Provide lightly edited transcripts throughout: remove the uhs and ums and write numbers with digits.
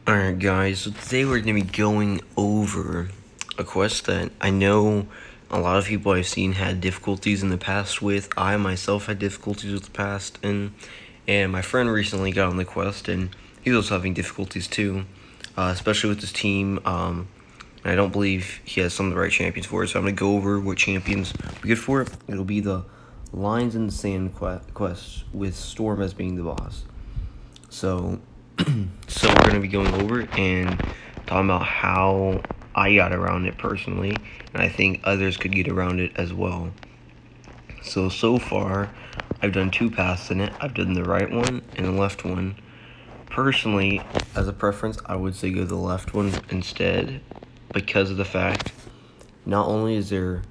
Alright guys, so today we're going to be going over a quest that I know a lot of people I've seen had difficulties in the past with. I myself had difficulties with the past, and my friend recently got on the quest and he's also having difficulties too, especially with his team. And I don't believe he has some of the right champions for it, so I'm going to go over what champions are good for it. It'll be the Lines in the Sand quest with Storm as being the boss. So we're going to be going over and talking about how I got around it personally, and I think others could get around it as well. So far, I've done 2 paths in it. I've done the right one and the left one. Personally, as a preference, I would say go the left one instead, because of the fact, not only is there,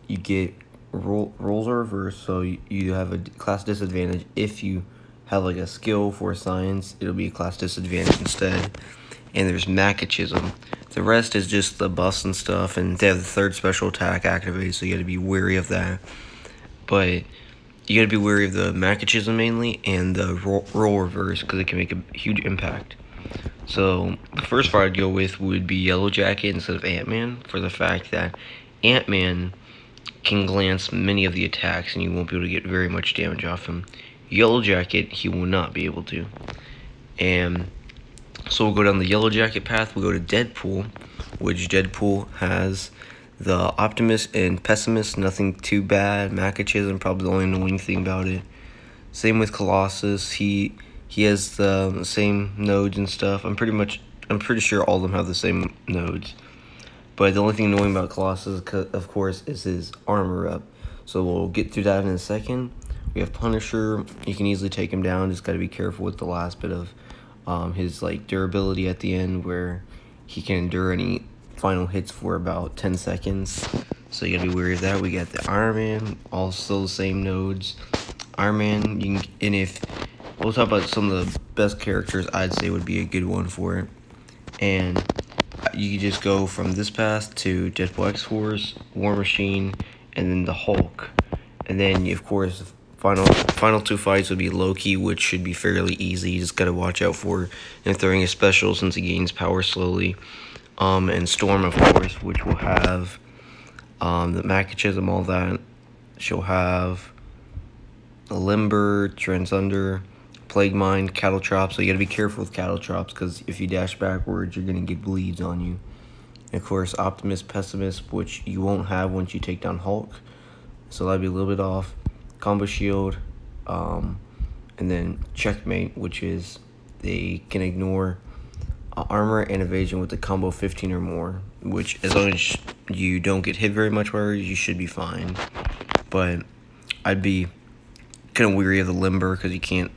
you get roles are reversed, so you have a class disadvantage if you have like a skill for science. It'll be a class disadvantage instead. And there's Machism. The rest is just the buffs and stuff, and they have the 3rd special attack activated, so you gotta be wary of that. But you gotta be wary of the Machism mainly, and the role reverse, because it can make a huge impact. So the first fight I'd go with would be Yellowjacket instead of Ant-Man, for the fact that Ant-Man can glance many of the attacks, and you won't be able to get very much damage off him. Yellowjacket, he will not be able to. And so we'll go down the Yellowjacket path. We'll go to Deadpool, which Deadpool has the Optimist and Pessimist. Nothing too bad. Machism, probably the only annoying thing about it. Same with Colossus. He has the same nodes and stuff. I'm pretty sure all of them have the same nodes. But the only thing annoying about Colossus, of course, is his armor up. So we'll get through that in a second. We have Punisher. You can easily take him down. Just got to be careful with the last bit of his durability at the end, where he can endure any final hits for about 10 seconds. So you got to be wary of that. We got the Iron Man, also the same nodes. Iron Man, we'll talk about some of the best characters I'd say would be a good one for it. And you can just go from this path to Deadpool X-Force, War Machine, and then the Hulk. And then, of course, final 2 fights would be Loki, which should be fairly easy. You just gotta watch out for him throwing a special since he gains power slowly. And Storm, of course, which will have the Machism, all that. She'll have a Limber, Transunder, Plague Mind, Cattle Chop. So you gotta be careful with Cattle Chops, because if you dash backwards, you're gonna get bleeds on you. And of course, Optimist, Pessimist, which you won't have once you take down Hulk. So that'd be a little bit off. Combo Shield, and then Checkmate, which is they can ignore armor and evasion with the combo 15 or more, which as long as you don't get hit very much, you should be fine. But I'd be kind of weary of the Limber, because you can't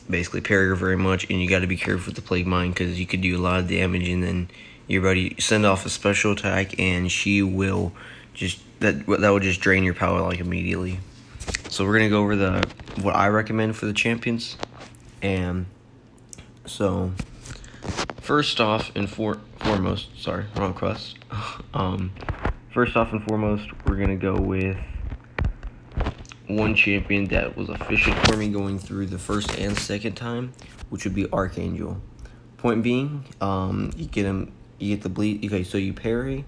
basically parry her very much, and you got to be careful with the Plague Mind, because you could do a lot of damage, and then you're ready to send off a special attack, and she will just that will just drain your power immediately. So we're gonna go over what I recommend for the champions. And so first off and foremost, sorry, wrong quest. First off and foremost, we're gonna go with one champion that was efficient for me going through the first and second time, which would be Archangel. Point being, you get the bleed. Okay, so you parry.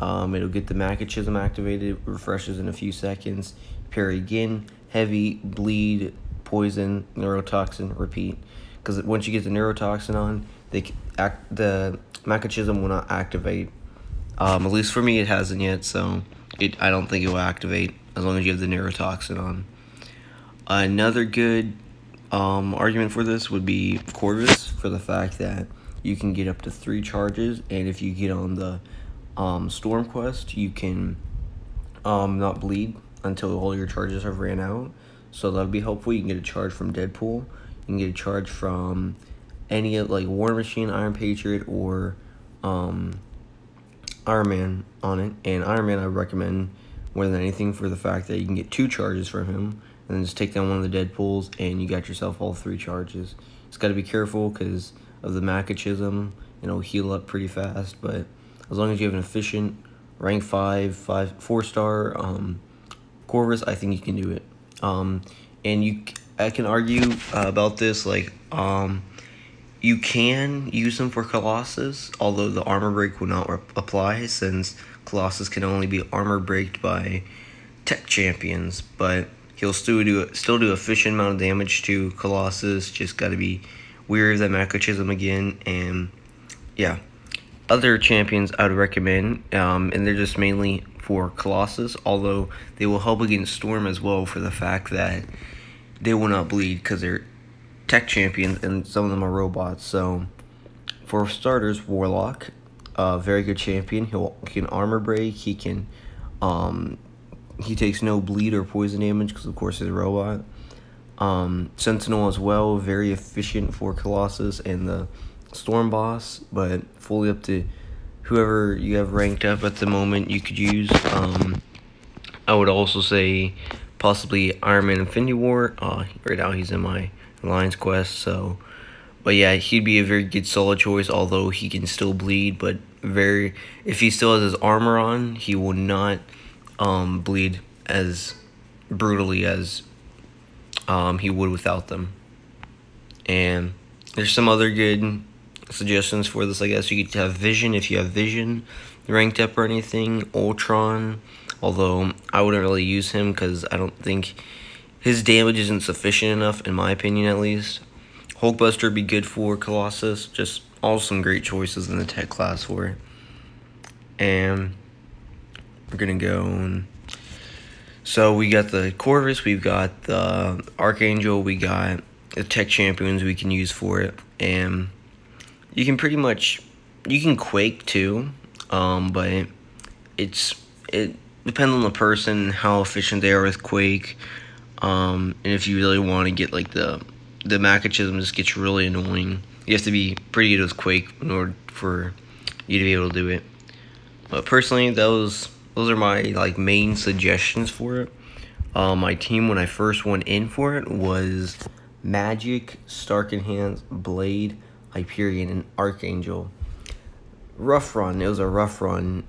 It'll get the Machism activated, refreshes in a few seconds. Parry again, heavy, bleed, poison, neurotoxin, repeat. Because once you get the neurotoxin on, the Machism will not activate. At least for me, it hasn't yet, so I don't think it will activate as long as you have the neurotoxin on. Another good argument for this would be Corvus, for the fact that you can get up to 3 charges, and if you get on the Storm quest, you can not bleed until all your charges have ran out. So that'll be helpful. You can get a charge from Deadpool. You can get a charge from any like War Machine, Iron Patriot, or Iron Man on it. And Iron Man I recommend more than anything, for the fact that you can get 2 charges from him, and then just take down one of the Deadpools, and you got yourself all 3 charges. Just got to be careful because of the Machism. It'll heal up pretty fast, but as long as you have an efficient rank 4-star Corvus, I think you can do it. And I can argue about this, You can use them for Colossus, although the armor break will not apply since Colossus can only be armor breaked by tech champions. But he'll still do efficient amount of damage to Colossus. Just got to be wary of that Macrochism again. And yeah, other champions I would recommend, and they're just mainly for Colossus, although they will help against Storm as well for the fact that they will not bleed because they're tech champions and some of them are robots. So for starters, Warlock, very good champion. He can armor break. He can he takes no bleed or poison damage because of course he's a robot. Sentinel as well, very efficient for Colossus and the Storm boss, but fully up to whoever you have ranked up at the moment you could use. I would also say possibly Iron Man Infinity War. Right now he's in my Alliance quest, so, but yeah, he'd be a very good solo choice, although he can still bleed, but if he still has his armor on, he will not bleed as brutally as he would without them. And there's some other good suggestions for this, I guess. You could have Vision if you have Vision ranked up or anything. Ultron, although I wouldn't really use him because I don't think his damage isn't sufficient enough, in my opinion at least. Hulkbuster would be good for Colossus. Just all some great choices in the tech class for it. And we're going to go. So we got the Corvus, we've got the Archangel, we got the tech champions we can use for it. And you can pretty much, you can Quake too, but it depends on the person, how efficient they are with Quake. And if you really want to get like the Macrochism just gets really annoying. You have to be pretty good with Quake in order for you to be able to do it. But personally, those are my like main suggestions for it. My team when I first went in for it was Magic, Stark Enhanced, Blade, Hyperion, and Archangel. Rough run. It was a rough run.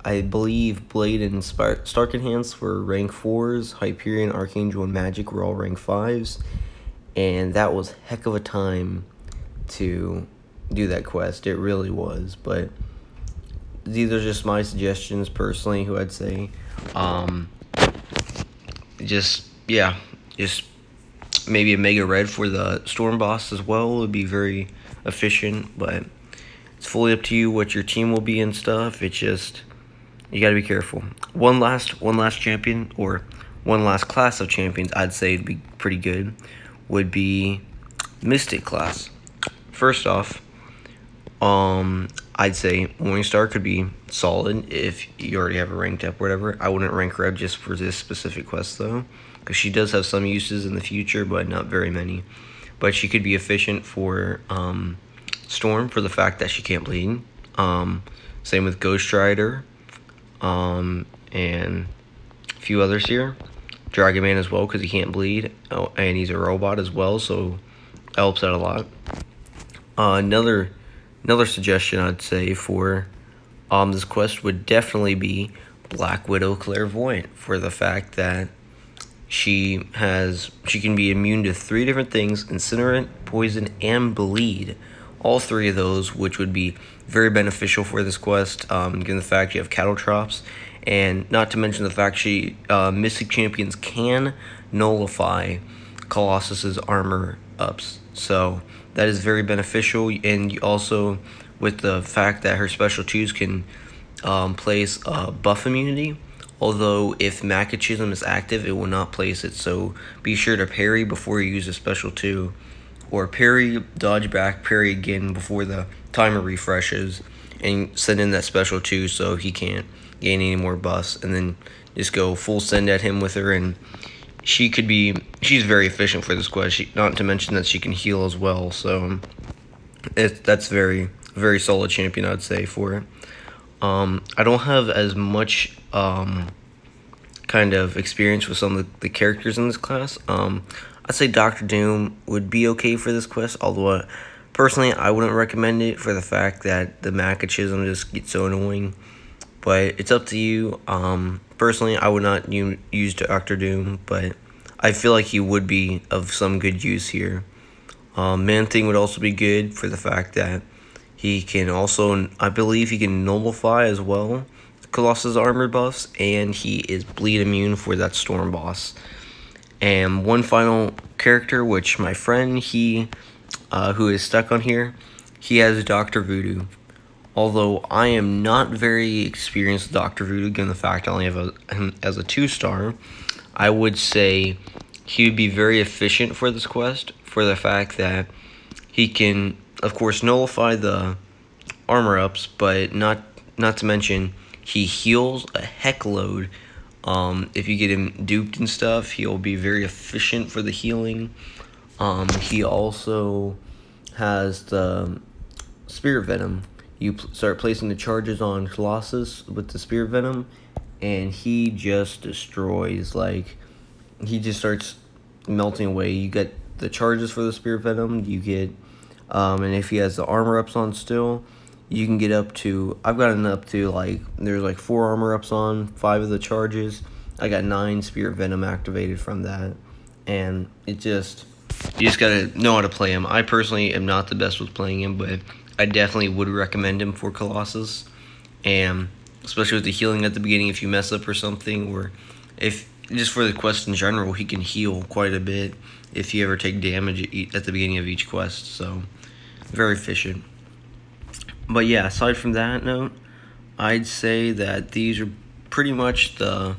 I believe Blade and Stark Enhanced were rank 4s. Hyperion, Archangel, and Magic were all rank 5s. And that was heck of a time to do that quest. It really was. But these are just my suggestions personally, who I'd say. Just maybe a Mega Red for the Storm boss as well would be very efficient. But it's fully up to you what your team will be and stuff. It's just, you got to be careful. One last champion, or one last class of champions I'd say would be pretty good, would be Mystic class. First off, I'd say Morningstar could be solid if you already have her ranked up or whatever. I wouldn't rank her up just for this specific quest though, because she does have some uses in the future, but not very many. But she could be efficient for Storm for the fact that she can't bleed. Same with Ghost Rider. And a few others here. Dragon Man as well, because he can't bleed. Oh, and he's a robot as well, so that helps out a lot. Another suggestion I'd say for this quest would definitely be Black Widow Clairvoyant, for the fact that she can be immune to 3 different things: incinerant, poison, and bleed. All 3 of those, which would be very beneficial for this quest, given the fact you have cattle traps, and not to mention the fact Mystic champions can nullify Colossus's armor ups. So that is very beneficial, and you also, with the fact that her special 2s can place buff immunity, although if Macrochism is active, it will not place it, so be sure to parry before you use a special 2. Or parry, dodge back, parry again before the timer refreshes, and send in that special 2 so he can't gain any more buffs, and then just go full send at him with her, and she's very efficient for this quest, not to mention that she can heal as well, so that's very solid champion I'd say for it. I don't have as much kind of experience with some of the characters in this class. I'd say Dr. Doom would be okay for this quest, although personally I wouldn't recommend it for the fact that the Macrochism just gets so annoying. But it's up to you. Personally, I would not use Dr. Doom, but I feel like he would be of some good use here. Man-Thing would also be good for the fact that he can also, I believe he can nullify as well Colossus armor buffs, and he is bleed immune for that storm boss. And one final character, which my friend, who is stuck on here, he has Dr. Voodoo. Although I am not very experienced with Dr. Voodoo, given the fact I only have him as a 2-star, I would say he would be very efficient for this quest, for the fact that he can, of course, nullify the armor ups, but not to mention he heals a heck load. If you get him duped and stuff, he'll be very efficient for the healing. He also has the Spirit Venom. You start placing the charges on Colossus with the Spirit Venom, and he just destroys. Like, he just starts melting away. You get the charges for the Spirit Venom. You get, and if he has the armor ups on still, you can get up to, I've gotten up to, like, there's like 4 armor ups on, 5 of the charges. I got 9 Spirit Venom activated from that, and it just, you just gotta know how to play him. I personally am not the best with playing him, but I definitely would recommend him for Colossus, and especially with the healing at the beginning if you mess up or something, or if just for the quest in general, he can heal quite a bit if you ever take damage at the beginning of each quest, so very efficient. But yeah, aside from that note, I'd say that these are pretty much the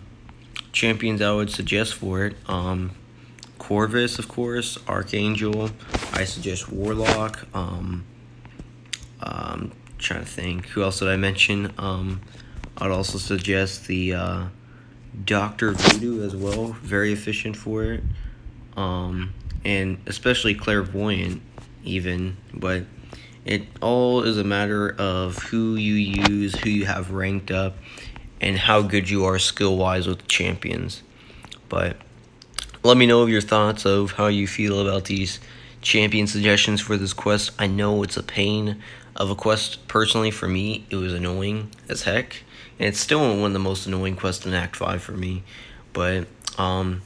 champions I would suggest for it. Corvus, of course, Archangel, I suggest Warlock, trying to think, who else did I mention? I'd also suggest the Dr. Voodoo as well, very efficient for it, and especially Clairvoyant even, but it all is a matter of who you use, who you have ranked up, and how good you are skill-wise with the champions. But let me know of your thoughts of how you feel about these champion suggestions for this quest. I know it's a pain of a quest. Personally, for me, it was annoying as heck, and it's still one of the most annoying quests in Act 5 for me. But I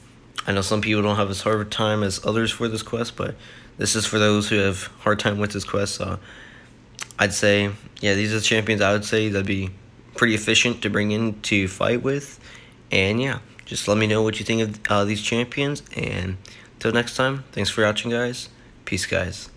know some people don't have as hard a time as others for this quest, but this is for those who have hard time with this quest. So I'd say, yeah, these are the champions I would say that'd be pretty efficient to bring in to fight with. And yeah, just let me know what you think of these champions, and until next time, thanks for watching, guys. Peace, guys.